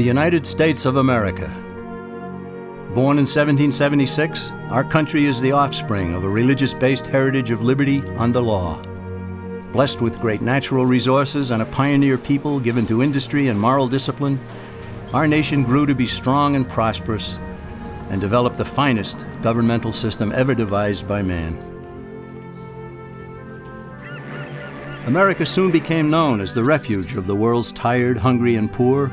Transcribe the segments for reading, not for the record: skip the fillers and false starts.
The United States of America. Born in 1776, our country is the offspring of a religious-based heritage of liberty under law. Blessed with great natural resources and a pioneer people given to industry and moral discipline, our nation grew to be strong and prosperous and developed the finest governmental system ever devised by man. America soon became known as the refuge of the world's tired, hungry, and poor.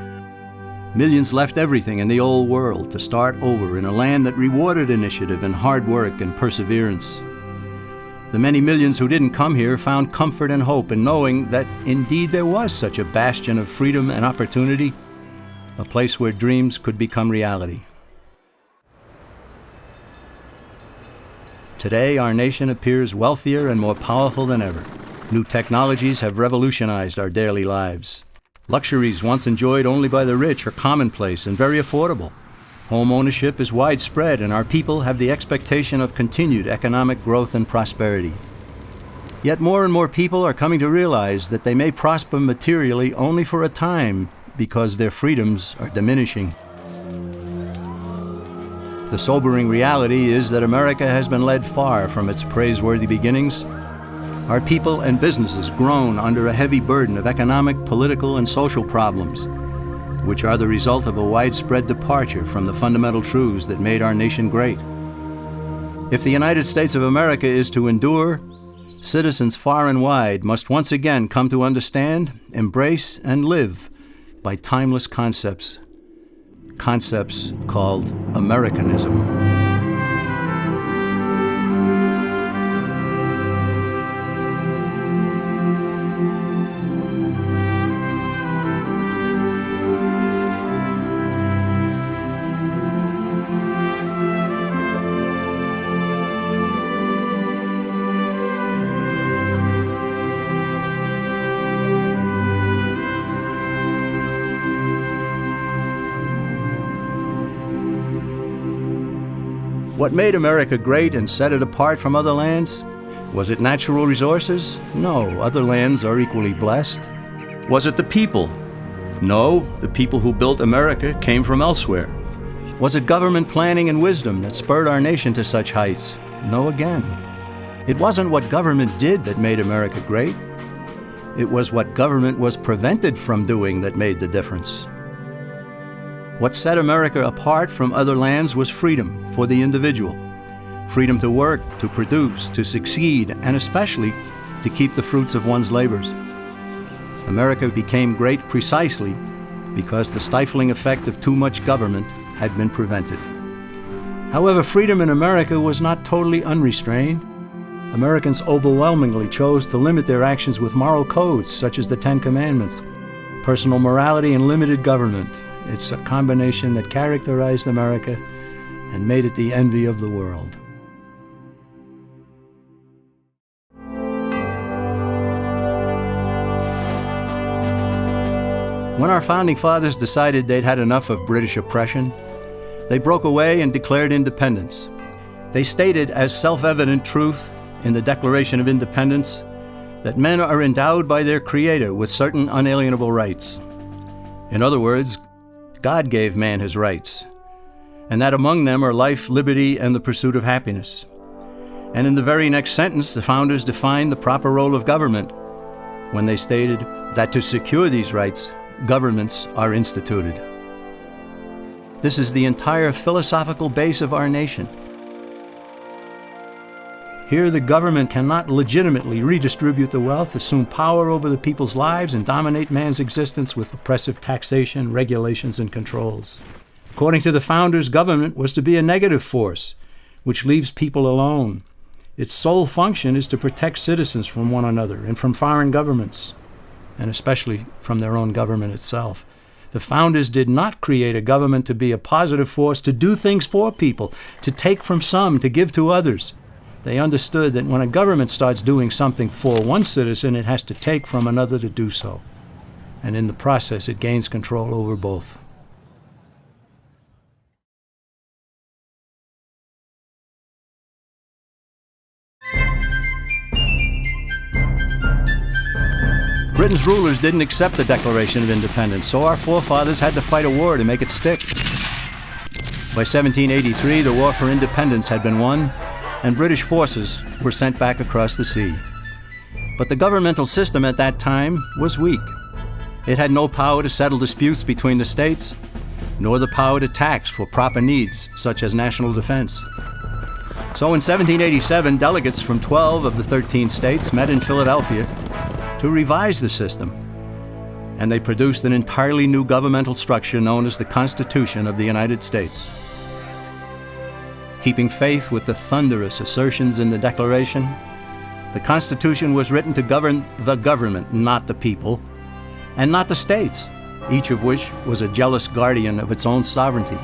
Millions left everything in the old world to start over in a land that rewarded initiative and hard work and perseverance. The many millions who didn't come here found comfort and hope in knowing that indeed there was such a bastion of freedom and opportunity, a place where dreams could become reality. Today, our nation appears wealthier and more powerful than ever. New technologies have revolutionized our daily lives. Luxuries once enjoyed only by the rich are commonplace and very affordable. Home ownership is widespread, and our people have the expectation of continued economic growth and prosperity. Yet more and more people are coming to realize that they may prosper materially only for a time because their freedoms are diminishing. The sobering reality is that America has been led far from its praiseworthy beginnings. Our people and businesses groan under a heavy burden of economic, political, and social problems, which are the result of a widespread departure from the fundamental truths that made our nation great. If the United States of America is to endure, citizens far and wide must once again come to understand, embrace, and live by timeless concepts called Americanism. What made America great and set it apart from other lands? Was it natural resources? No, other lands are equally blessed. Was it the people? No, the people who built America came from elsewhere. Was it government planning and wisdom that spurred our nation to such heights? No again. It wasn't what government did that made America great. It was what government was prevented from doing that made the difference. What set America apart from other lands was freedom for the individual. Freedom to work, to produce, to succeed, and especially to keep the fruits of one's labors. America became great precisely because the stifling effect of too much government had been prevented. However, freedom in America was not totally unrestrained. Americans overwhelmingly chose to limit their actions with moral codes such as the Ten Commandments, personal morality, and limited government. It's a combination that characterized America and made it the envy of the world. When our founding fathers decided they'd had enough of British oppression, they broke away and declared independence. They stated as self-evident truth in the Declaration of Independence that men are endowed by their Creator with certain unalienable rights. In other words, God gave man his rights, and that among them are life, liberty, and the pursuit of happiness. And in the very next sentence, the founders defined the proper role of government when they stated that to secure these rights, governments are instituted. This is the entire philosophical base of our nation. Here, the government cannot legitimately redistribute the wealth, assume power over the people's lives, and dominate man's existence with oppressive taxation, regulations, and controls. According to the founders, government was to be a negative force, which leaves people alone. Its sole function is to protect citizens from one another and from foreign governments, and especially from their own government itself. The founders did not create a government to be a positive force, to do things for people, to take from some, to give to others. They understood that when a government starts doing something for one citizen, it has to take from another to do so. And in the process, it gains control over both. Britain's rulers didn't accept the Declaration of Independence, so our forefathers had to fight a war to make it stick. By 1783, the War for Independence had been won, and British forces were sent back across the sea. But the governmental system at that time was weak. It had no power to settle disputes between the states, nor the power to tax for proper needs, such as national defense. So in 1787, delegates from 12 of the 13 states met in Philadelphia to revise the system, and they produced an entirely new governmental structure known as the Constitution of the United States. Keeping faith with the thunderous assertions in the Declaration, the Constitution was written to govern the government, not the people, and not the states, each of which was a jealous guardian of its own sovereignty.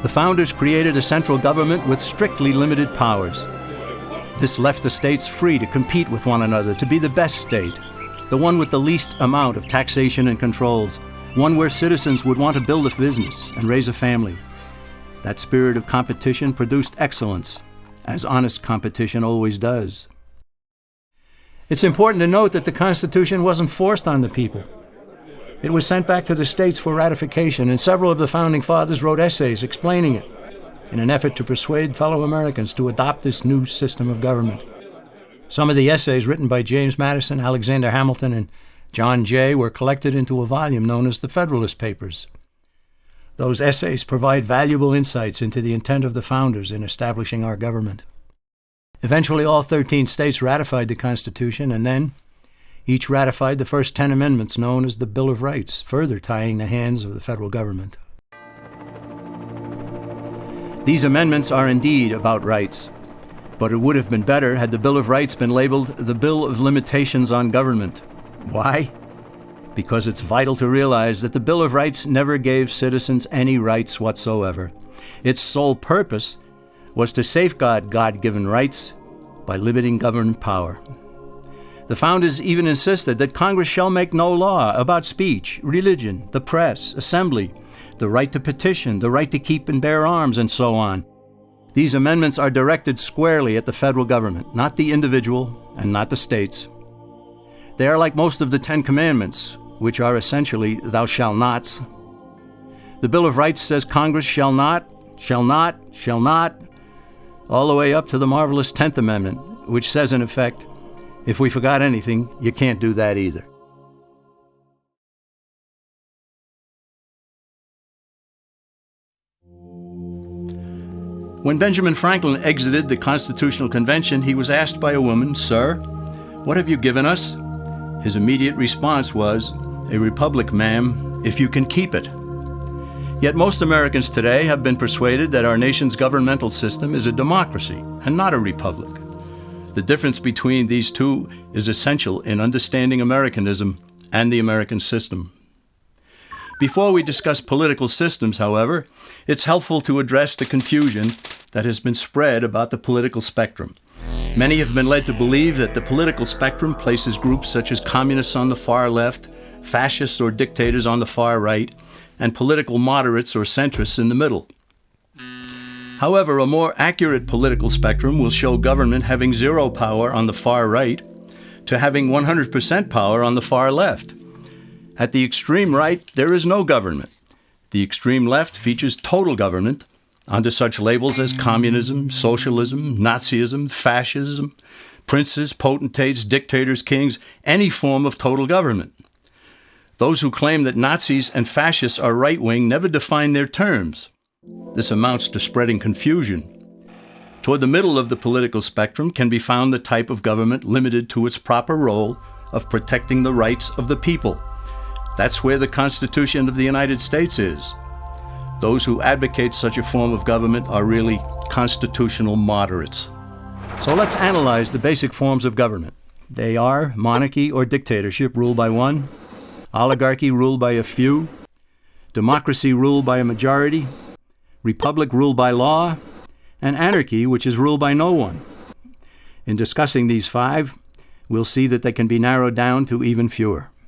The founders created a central government with strictly limited powers. This left the states free to compete with one another to be the best state, the one with the least amount of taxation and controls, one where citizens would want to build a business and raise a family. That spirit of competition produced excellence, as honest competition always does. It's important to note that the Constitution wasn't forced on the people. It was sent back to the states for ratification, and several of the Founding Fathers wrote essays explaining it in an effort to persuade fellow Americans to adopt this new system of government. Some of the essays written by James Madison, Alexander Hamilton, and John Jay were collected into a volume known as the Federalist Papers. Those essays provide valuable insights into the intent of the founders in establishing our government. Eventually, all 13 states ratified the Constitution, and then each ratified the first 10 amendments known as the Bill of Rights, further tying the hands of the federal government. These amendments are indeed about rights, but it would have been better had the Bill of Rights been labeled the Bill of Limitations on Government. Why? Because it's vital to realize that the Bill of Rights never gave citizens any rights whatsoever. Its sole purpose was to safeguard God-given rights by limiting government power. The founders even insisted that Congress shall make no law about speech, religion, the press, assembly, the right to petition, the right to keep and bear arms, and so on. These amendments are directed squarely at the federal government, not the individual and not the states. They are like most of the 10 Commandments, which are essentially thou shalt nots. The Bill of Rights says Congress shall not, all the way up to the marvelous 10th Amendment, which says in effect, if we forgot anything, you can't do that either. When Benjamin Franklin exited the Constitutional Convention, he was asked by a woman, "Sir, what have you given us?" His immediate response was, "A republic, ma'am, if you can keep it." Yet most Americans today have been persuaded that our nation's governmental system is a democracy and not a republic. The difference between these two is essential in understanding Americanism and the American system. Before we discuss political systems, however, it's helpful to address the confusion that has been spread about the political spectrum. Many have been led to believe that the political spectrum places groups such as communists on the far left, fascists or dictators on the far right, and political moderates or centrists in the middle. However, a more accurate political spectrum will show government having zero power on the far right to having 100% power on the far left. At the extreme right, there is no government. The extreme left features total government under such labels as communism, socialism, Nazism, fascism, princes, potentates, dictators, kings, any form of total government. Those who claim that Nazis and fascists are right-wing never define their terms. This amounts to spreading confusion. Toward the middle of the political spectrum can be found the type of government limited to its proper role of protecting the rights of the people. That's where the Constitution of the United States is. Those who advocate such a form of government are really constitutional moderates. So let's analyze the basic forms of government. They are monarchy or dictatorship ruled by one, oligarchy ruled by a few, democracy ruled by a majority, republic ruled by law, and anarchy, which is ruled by no one. In discussing these five, we'll see that they can be narrowed down to even fewer.